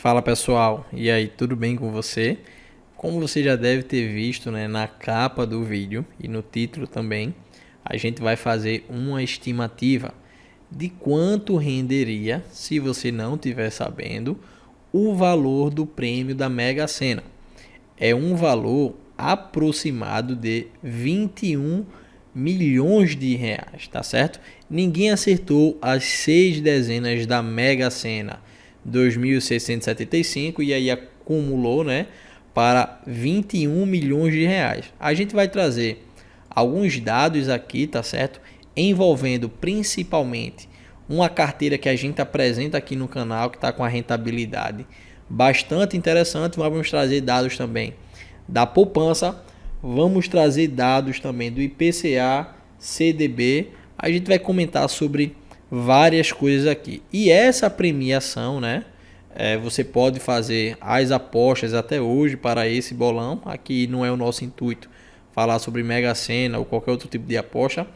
Fala pessoal, e aí, tudo bem com você? Como você já deve ter visto, né, na capa do vídeo e no título também, a gente vai fazer uma estimativa de quanto renderia, se você não estiver sabendo, o valor do prêmio da Mega Sena. É um valor aproximado de 21 milhões de reais, tá certo? Ninguém acertou as 6 dezenas da Mega Sena 2.675 e aí acumulou, né, para 21 milhões de reais. A gente vai trazer alguns dados aqui, tá certo? Envolvendo principalmente uma carteira que a gente apresenta aqui no canal, que está com a rentabilidade bastante interessante. Vamos trazer dados também da poupança, vamos trazer dados também do IPCA, CDB. A gente vai comentar sobre várias coisas aqui. E essa premiação, né? Você pode fazer as apostas até hoje para esse bolão. Aqui não é o nosso intuito falar sobre Mega Sena ou qualquer outro tipo de aposta.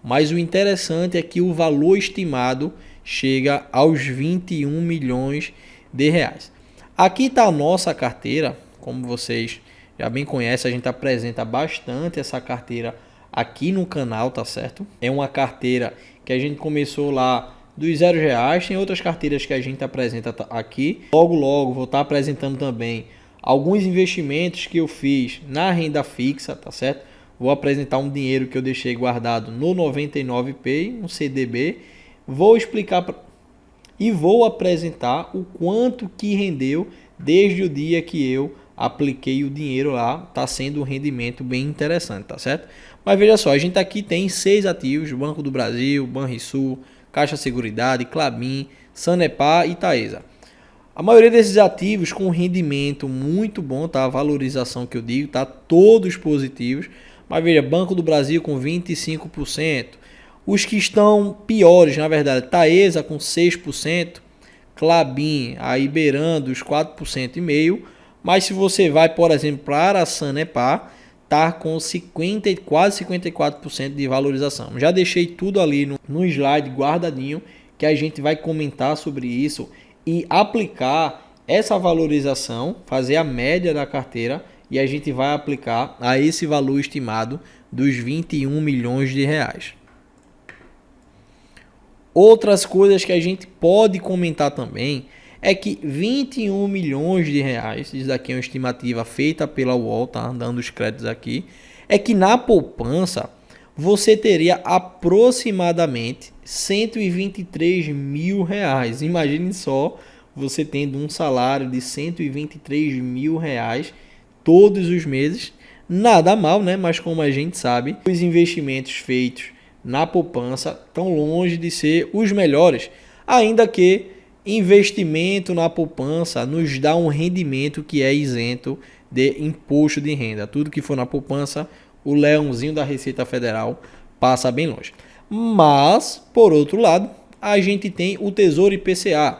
Mas o interessante é que o valor estimado chega aos 21 milhões de reais. Aqui está a nossa carteira. Como vocês já bem conhecem, a gente apresenta bastante essa carteira aqui no canal, tá certo? É uma carteira que a gente começou lá dos R$0. Tem outras carteiras que a gente apresenta aqui. Logo vou estar apresentando também alguns investimentos que eu fiz na renda fixa, tá certo? Vou apresentar um dinheiro que eu deixei guardado no 99Pay, um CDB. Vou explicar e vou apresentar o quanto que rendeu desde o dia que eu apliquei o dinheiro lá. Tá sendo um rendimento bem interessante, tá certo? Mas veja só, a gente aqui tem 6 ativos: Banco do Brasil, Banrisul, Caixa Seguridade, Klabin, Sanepar e Taesa. A maioria desses ativos com rendimento muito bom, tá? A valorização que eu digo, tá? Todos positivos. Mas veja, Banco do Brasil com 25%. Os que estão piores, na verdade, Taesa com 6%. Klabin aí beirando os 4,5%. Mas se você vai, por exemplo, para a Sanepar, tá com quase 54% de valorização. Já deixei tudo ali no slide guardadinho, que a gente vai comentar sobre isso e aplicar essa valorização, fazer a média da carteira, e a gente vai aplicar a esse valor estimado dos 21 milhões de reais. Outras coisas que a gente pode comentar também é que 21 milhões de reais, isso daqui é uma estimativa feita pela UOL, tá dando os créditos aqui, é que na poupança você teria aproximadamente 123 mil reais. Imagine só, você tendo um salário de 123 mil reais todos os meses. Nada mal, né? Mas como a gente sabe, os investimentos feitos na poupança estão longe de ser os melhores, ainda que investimento na poupança nos dá um rendimento que é isento de imposto de renda. Tudo que for na poupança, o leãozinho da Receita Federal passa bem longe. Mas, por outro lado, a gente tem o Tesouro IPCA,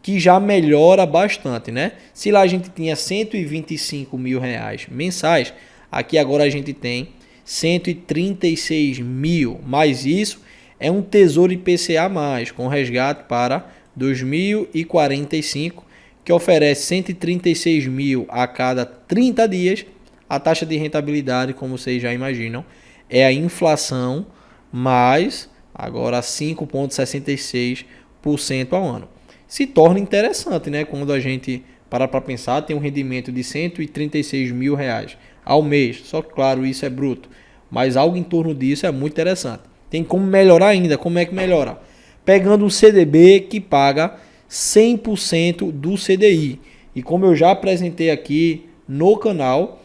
que já melhora bastante, né? Se lá a gente tinha 125 mil reais mensais, aqui agora a gente tem 136 mil. Mas isso é um Tesouro IPCA+, com resgate para 2045, que oferece 136 mil a cada 30 dias. A taxa de rentabilidade, como vocês já imaginam, é a inflação mais agora 5,66% ao ano. Se torna interessante, né? Quando a gente para pensar, tem um rendimento de 136 mil reais ao mês. Só que, claro, isso é bruto, mas algo em torno disso é muito interessante. Tem como melhorar ainda. Como é que melhora? Pegando um CDB que paga 100% do CDI. E como eu já apresentei aqui no canal,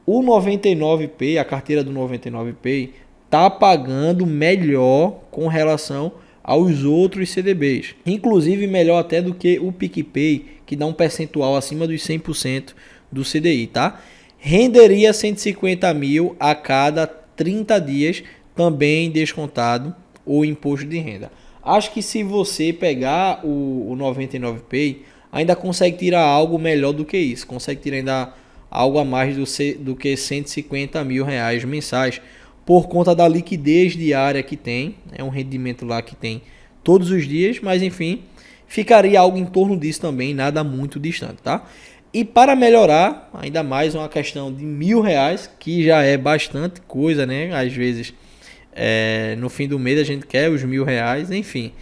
o 99Pay, a carteira do 99Pay, está pagando melhor com relação aos outros CDBs. Inclusive melhor até do que o PicPay, que dá um percentual acima dos 100% do CDI, tá? Renderia 150 mil a cada 30 dias, também descontado o imposto de renda. Acho que se você pegar o 99Pay, ainda consegue tirar algo melhor do que isso. Consegue tirar ainda algo a mais do que 150 mil reais mensais, por conta da liquidez diária que tem. É um rendimento lá que tem todos os dias, mas enfim, ficaria algo em torno disso também, nada muito distante, tá? E para melhorar, ainda mais uma questão de R$1.000, que já é bastante coisa, né? Às vezes, no fim do mês a gente quer os R$1.000, enfim.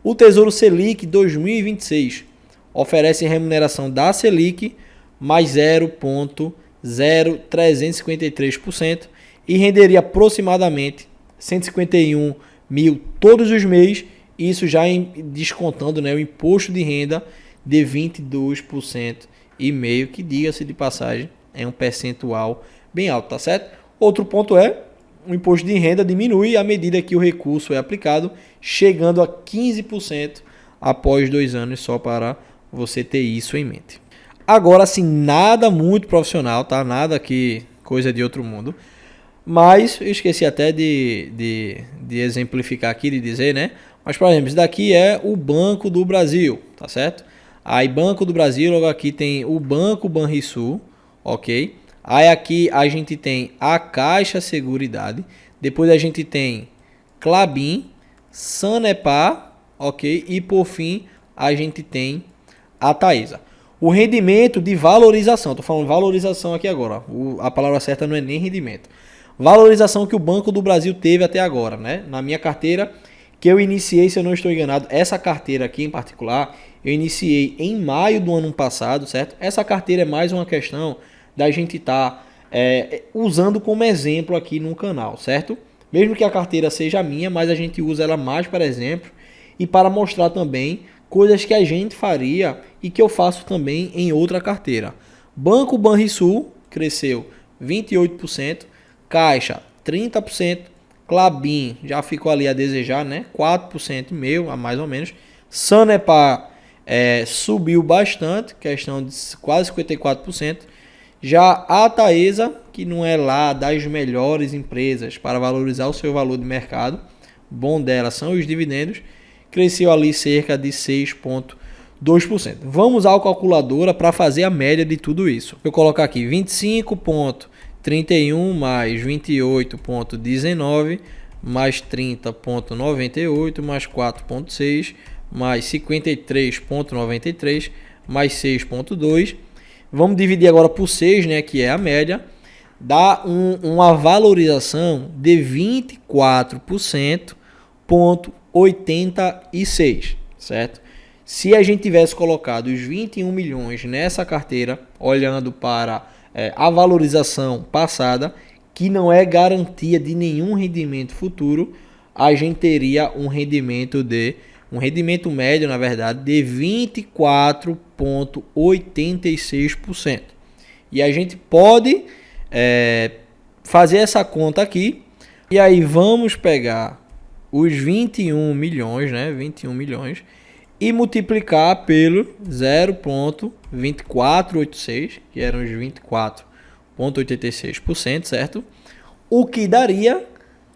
O Tesouro Selic 2026 oferece remuneração da Selic mais 0,0353% e renderia aproximadamente 151 mil todos os meses, isso já descontando, né, o imposto de renda de 22% e meio, que, diga-se de passagem, é um percentual bem alto, tá certo? Outro ponto é, o imposto de renda diminui à medida que o recurso é aplicado, chegando a 15% após 2 anos, só para você ter isso em mente. Agora, assim, nada muito profissional, tá? Nada que coisa de outro mundo. Mas eu esqueci até de exemplificar aqui, de dizer, né? Mas, por exemplo, isso daqui é o Banco do Brasil, tá certo? Aí, Banco do Brasil, logo aqui tem o Banco Banrisul, ok? Aí aqui a gente tem a Caixa Seguridade, depois a gente tem Klabin, Sanepar, ok? E por fim a gente tem a Taesa. O rendimento de valorização, estou falando valorização aqui agora, a palavra certa não é nem rendimento. Valorização que o Banco do Brasil teve até agora, né? Na minha carteira, que eu iniciei, se eu não estou enganado, essa carteira aqui em particular, eu iniciei em maio do ano passado, certo? Essa carteira é mais uma questão da gente estar usando como exemplo aqui no canal, certo? Mesmo que a carteira seja minha, mas a gente usa ela mais para exemplo e para mostrar também coisas que a gente faria e que eu faço também em outra carteira. Banco Banrisul cresceu 28%, Caixa 30%, Klabin já ficou ali a desejar, né? 4% meu, a mais ou menos. Sanepar subiu bastante, questão de quase 54%. Já a Taesa, que não é lá das melhores empresas para valorizar o seu valor de mercado, bom dela são os dividendos, cresceu ali cerca de 6,2%. Vamos à calculadora para fazer a média de tudo isso. Eu colocar aqui 25,31 mais 28,19 mais 30,98 mais 4,6 mais 53,93 mais 6,2. Vamos dividir agora por 6, né, que é a média. Dá uma valorização de 24,86, certo? Se a gente tivesse colocado os 21 milhões nessa carteira, olhando para a valorização passada, que não é garantia de nenhum rendimento futuro, a gente teria um rendimento médio, na verdade, de 24,86%. E a gente pode fazer essa conta aqui. E aí vamos pegar os 21 milhões, né? 21 milhões e multiplicar pelo 0,2486, que eram os 24,86%, certo? O que daria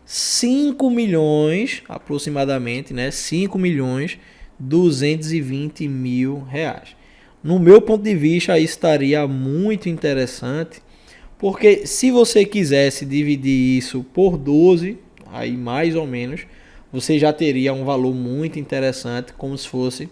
5 milhões, aproximadamente, né? 5 milhões 220 mil reais. No meu ponto de vista, isso estaria muito interessante, porque se você quisesse dividir isso por 12, aí mais ou menos, você já teria um valor muito interessante, como se fosse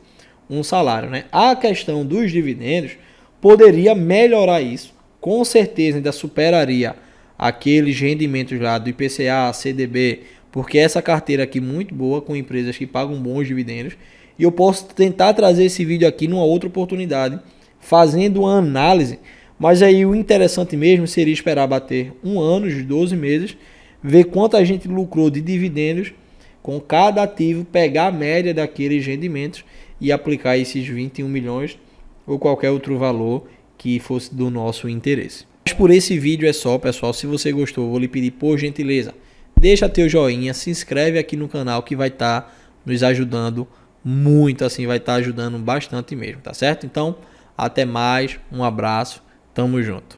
um salário, né? A questão dos dividendos poderia melhorar isso, com certeza ainda superaria aqueles rendimentos lá do IPCA, CDB, porque essa carteira aqui muito boa, com empresas que pagam bons dividendos, e eu posso tentar trazer esse vídeo aqui numa outra oportunidade, fazendo uma análise, mas aí o interessante mesmo seria esperar bater um ano, de 12 meses, ver quanto a gente lucrou de dividendos com cada ativo, pegar a média daqueles rendimentos e aplicar esses 21 milhões ou qualquer outro valor que fosse do nosso interesse. Mas por esse vídeo é só, pessoal. Se você gostou, vou lhe pedir, por gentileza, deixa teu joinha, se inscreve aqui no canal, que vai estar nos ajudando muito, assim, vai estar ajudando bastante mesmo, tá certo? Então, até mais, um abraço, tamo junto.